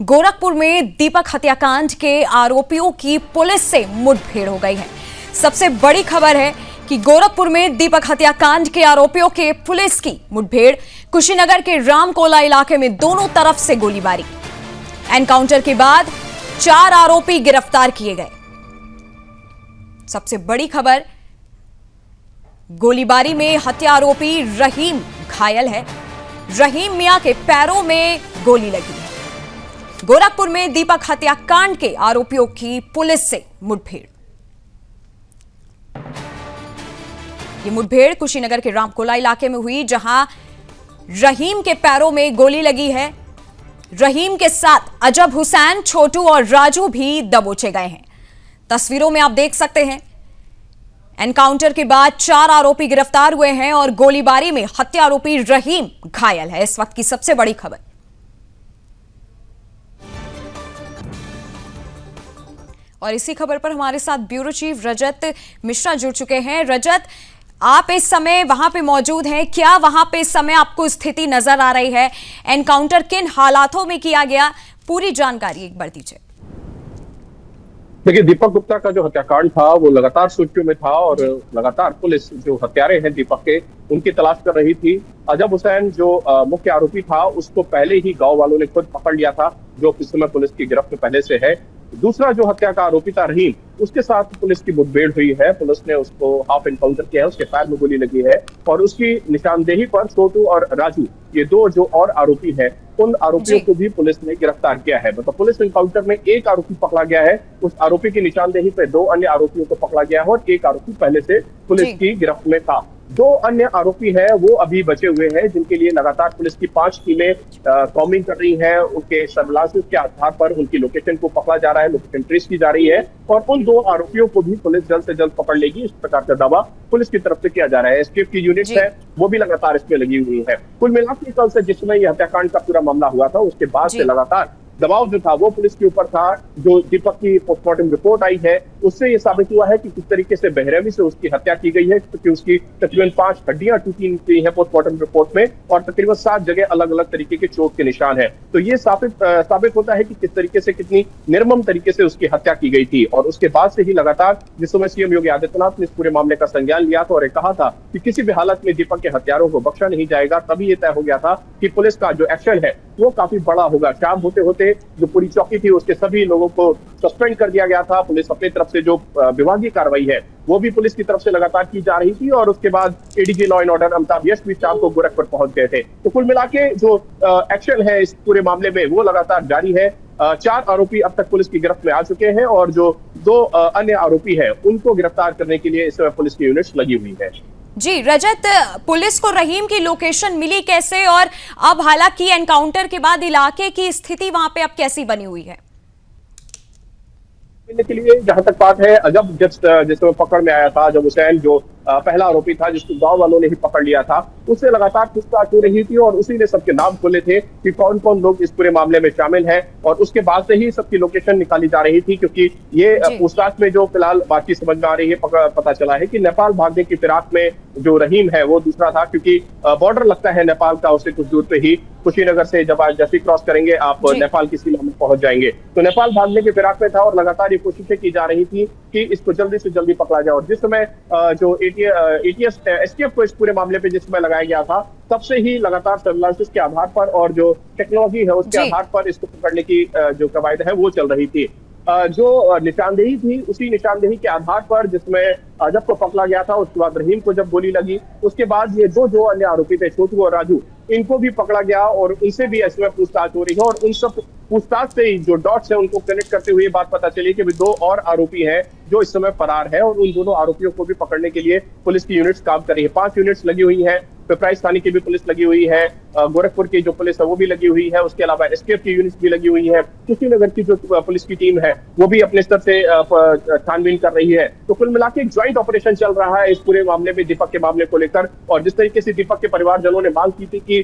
गोरखपुर में दीपक हत्याकांड के आरोपियों की पुलिस से मुठभेड़ हो गई है। सबसे बड़ी खबर है कि गोरखपुर में दीपक हत्याकांड के आरोपियों के पुलिस की मुठभेड़। कुशीनगर के रामकोला इलाके में दोनों तरफ से गोलीबारी। एनकाउंटर के बाद 4 आरोपी गिरफ्तार किए गए। सबसे बड़ी खबर, गोलीबारी में हत्या आरोपी रहीम घायल है। रहीम मियां के पैरों में गोली लगी है। गोरखपुर में दीपक हत्याकांड के आरोपियों की पुलिस से मुठभेड़। ये मुठभेड़ कुशीनगर के रामकोला इलाके में हुई, जहां रहीम के पैरों में गोली लगी है। रहीम के साथ अजब हुसैन, छोटू और राजू भी दबोचे गए हैं। तस्वीरों में आप देख सकते हैं, एनकाउंटर के बाद 4 आरोपी गिरफ्तार हुए हैं और गोलीबारी में हत्या आरोपी रहीम घायल है। इस वक्त की सबसे बड़ी खबर। और इसी खबर पर हमारे साथ ब्यूरो चीफ रजत मिश्रा जुड़ चुके हैं। रजत, आप इस समय वहां पे मौजूद हैं, क्या वहां पे इस समय आपको स्थिति नजर आ रही है? एनकाउंटर किन हालातों में किया गया, पूरी जानकारी एक बार दीजिए। देखिए, दीपक गुप्ता का जो हत्याकांड था वो लगातार सुर्खियों में था और लगातार पुलिस जो हत्यारे हैं दीपक के, उनकी तलाश कर रही थी। अजब हुसैन जो मुख्य आरोपी था, उसको पहले ही गांव वालों ने खुद पकड़ लिया था, जो इस समय पुलिस की गिरफ्त में पहले से है। दूसरा जो हत्या का आरोपी था रहीम, उसके साथ पुलिस की मुठभेड़ हुई है। पुलिस ने उसको हाफ एनकाउंटर किया है, उसके पैर में गोली लगी है और उसकी निशानदेही पर छोटू और राजू, ये 2 जो और आरोपी हैं, उन आरोपियों को भी पुलिस ने गिरफ्तार किया है। मतलब पुलिस एनकाउंटर में 1 आरोपी पकड़ा गया है, उस आरोपी की निशानदेही पे 2 अन्य आरोपियों को पकड़ा गया है और 1 आरोपी पहले से पुलिस की गिरफ्त में था। 2 अन्य आरोपी हैं वो अभी बचे हुए हैं, जिनके लिए लगातार पुलिस की 5 टीमें कॉम्बिंग कर रही हैं। उनके सर्विलांस के आधार पर उनकी लोकेशन को पकड़ा जा रहा है, लोकेशन ट्रेस की जा रही है और उन 2 आरोपियों को भी पुलिस जल्द से जल्द पकड़ लेगी, इस प्रकार का दावा पुलिस की तरफ से किया जा रहा है। एसटीएफ की यूनिट्स है वो भी लगातार इसमें लगी हुई है। कुल मिलाकर कल से जिस समय यह हत्याकांड का पूरा मामला हुआ था, उसके बाद से लगातार दबाव जो था वो पुलिस के ऊपर था। जो दीपक की पोस्टमार्टम रिपोर्ट आई है, उससे ये साबित हुआ है कि किस तरीके से बेरहमी से उसकी हत्या की गई है, क्योंकि उसकी तकरीबन 5 हड्डियां टूटी निकली है पोस्टमार्टम रिपोर्ट में और तकरीबन 7 जगह अलग अलग तरीके के चोट के निशान है। तो ये साबित होता है कि किस तरीके से, कितनी निर्मम तरीके से उसकी हत्या की गई थी। और उसके बाद से ही लगातार जिस समय सीएम योगी आदित्यनाथ ने इस पूरे मामले का संज्ञान लिया था और ये कहा था कि किसी भी हालत में दीपक के हत्यारों को बख्शा नहीं जाएगा, तभी ये तय हो गया था कि पुलिस का जो एक्शन है वो काफी बड़ा होगा। शाम होते होते जो पूरी चौकी थी उसके सभी लोगों को सस्पेंड कर दिया गया था। पुलिस अपनी तरफ से जो विभागीय कार्रवाई है वो भी पुलिस की तरफ से लगातार की जा रही थी और उसके बाद ADG law and order Amitabh Yash भी शाम को गोरखपुर पहुंच गए थे। तो कुल मिला के जो एक्शन है इस पूरे मामले में वो लगातार जारी है। 4 आरोपी अब तक पुलिस की गिरफ्त में आ चुके हैं और जो 2 अन्य आरोपी है उनको गिरफ्तार करने के लिए इस समय पुलिस की यूनिट्स लगी हुई है। जी रजत, पुलिस को रहीम की लोकेशन मिली कैसे और अब हालांकि एनकाउंटर के बाद इलाके की स्थिति वहां पे अब कैसी बनी हुई है? के लिए जहां तक बात है, अजब जिस पकड़ में आया था, अजब हुसैन जो पहला आरोपी था जिसको गांव वालों ने ही पकड़ लिया था, उससे लगातार पूछताछ हो रही थी और उसी ने सबके नाम खोले थे कि कौन कौन लोग इस पूरे मामले में शामिल हैं और उसके बाद से ही सबकी लोकेशन निकाली जा रही थी। क्योंकि ये पूछताछ में जो फिलहाल बातचीत समझ में आ रही है, पता चला है कि नेपाल भागने की फिराक में जो रहीम है वो दूसरा था, क्योंकि बॉर्डर लगता है नेपाल का, उससे कुछ दूर पे ही कुशीनगर से जब आप जैसे क्रॉस करेंगे आप नेपाल की सीमा में पहुंच जाएंगे। तो नेपाल भागने के फिराक में था और लगातार ये कोशिशें की जा रही थी कि इसको जल्दी से जल्दी पकड़ा जाए। और जिस समय जो एसटीएफ को इस पूरे मामले पे जिस समय लगाया गया था, तब से ही लगातार सर्विलांस के आधार पर और जो टेक्नोलॉजी है उसके आधार पर इसको पकड़ने की जो कवायद है वो चल रही थी। जो निशानदेही थी उसी निशानदेही के आधार पर जिसमें अजब को पकड़ा गया था, उसके बाद रहीम को जब गोली लगी, उसके बाद ये 2 जो अन्य आरोपी थे, छोटू और राजू, इनको भी पकड़ा गया और उनसे भी इसमें पूछताछ हो रही है। और उन सब पूछताछ से ही जो डॉट्स है उनको कनेक्ट करते हुए बात पता चली कि 2 और आरोपी हैं जो इस समय फरार है और उन दोनों आरोपियों को भी पकड़ने के लिए पुलिस की यूनिट्स काम कर रही है। 5 यूनिट्स लगी हुई है, पिपराइच थाने की भी पुलिस लगी हुई है, गोरखपुर की जो पुलिस है वो भी लगी हुई है, उसके अलावा एसटीएफ की यूनिट्स भी लगी हुई है, कुशीनगर की जो पुलिस की टीम है वो भी अपने स्तर से छानबीन कर रही है। तो कुल मिलाकर एक ज्वाइंट ऑपरेशन चल रहा है इस पूरे मामले में, दीपक के मामले को लेकर। और जिस तरीके से दीपक के परिवारजनों ने मांग की थी कि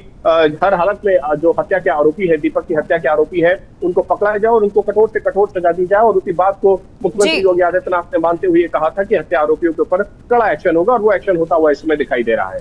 हर हालत में जो हत्या के आरोपी है, दीपक की हत्या के आरोपी है, उनको पकड़ा जाए और उनको कठोर से कठोर सजा दी जाए। और उसी बात को मुख्यमंत्री योगी आदित्यनाथ ने मानते हुए कहा था कि हत्या आरोपियों के ऊपर कड़ा एक्शन होगा और वो एक्शन होता हुआ इसमें दिखाई दे रहा है।